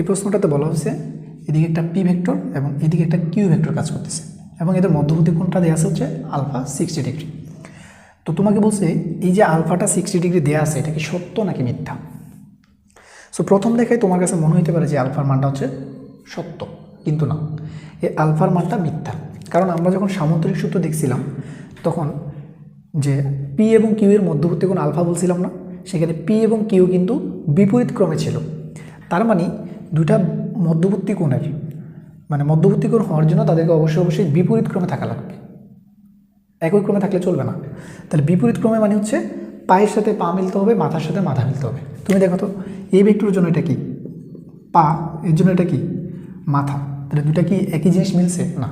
প্রশ্নটাতে বলা হয়েছে এদিকে একটা পি ভেক্টর এবং এদিকে একটা কিউ ভেক্টর কাজ করতেছে এবং এদের মধ্যবর্তী কোণটা দেওয়া আছে হচ্ছে আলফা 60 ডিগ্রি। তো তোমাকে বলছে এই যে আলফাটা 60 ডিগ্রি দেওয়া আছে এটা কি সত্য নাকি মিথ্যা। সো প্রথম দেখায় তোমার কাছে মনে হতে পারে যে আলফার মানটা হচ্ছে সত্য, কিন্তু না, এই আলফার মানটা মিথ্যা। কারণ আমরা যখন সামুদ্রিক সূত্র দেখছিলাম তখন যে পি এবং কিউ এর মধ্যবর্তী কোণ আলফা বলছিলাম না, সেখানে পি এবং কিউ কিন্তু বিপরীত ক্রমে ছিল। তার মানে দুইটা মধ্যবর্তী কোণের মধ্যবর্তী কোণ হওয়ার জন্য তাদেরকে অবশ্যই বিপরীত ক্রমে থাকা লাগবে, একই ক্রমে থাকলে চলবে না। তাহলে বিপরীত ক্রমে মানে হচ্ছে পায়ের সাথে পা মিলতে হবে, মাথার সাথে মাথা মিলতে হবে। তুমি দেখো তো এই ভেক্টরের জন্য এটা কি পা, এর জন্য এটা কি মাথা, তাহলে দুটা কি একই জিনিস মিলছে না।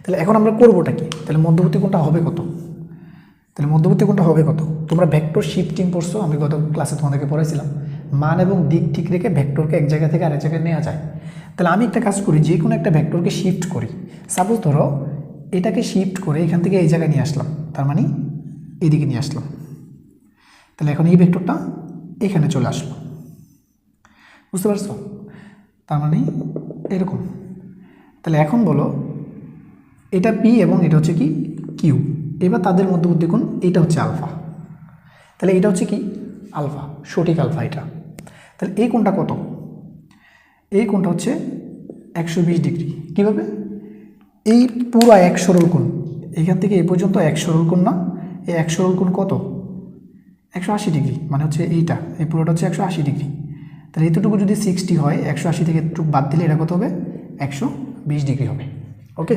তাহলে এখন আমরা করবোটা কি, তাহলে মধ্যবর্তী কোণটা হবে কত, তাহলে মধ্যবর্তী কোণটা হবে কত। তোমরা ভেক্টর শিফটিং পড়ছো, আমি গত ক্লাসে তোমাদেরকে পড়াইছিলাম মান এবং দিক ঠিক রেখে ভেক্টরকে এক জায়গা থেকে আরেক জায়গায় নেওয়া যায়। তাহলে আমি একটা কাজ করি, যে কোনো একটা ভেক্টরকে শিফট করি। সাপোজ ধরো এটাকে শিফট করে এখান থেকে এই জায়গায় নিয়ে আসলাম, তার মানে এইদিকে নিয়ে আসলাম। তাহলে এখন এই ভেক্টরটা এখানে চলে আসলো, বুঝতে পারছো, তার মানে এরকম। তাহলে এখন বলো এটা পি এবং এটা হচ্ছে কি কিউ, এবার তাদের মধ্যবর্তী কোণ এটা হচ্ছে আলফা, তাহলে এটা হচ্ছে কি আলফা, সঠিক আলফা এটা। তাহলে এই কোণটা কত, এই কোণটা হচ্ছে 120 ডিগ্রি। কীভাবে, এই পুরো এক সরল কোণ এখান থেকে এই পর্যন্ত এক সরল কোণ না, এই এক সরল কোণ কত 180 ডিগ্রি, মানে হচ্ছে এইটা, এই পুরোটা হচ্ছে 180 ডিগ্রি। তাহলে এতটুকু যদি 60 হয় 180 থেকে একটু বাদ দিলে এটা কত হবে 120 ডিগ্রি হবে। ওকে।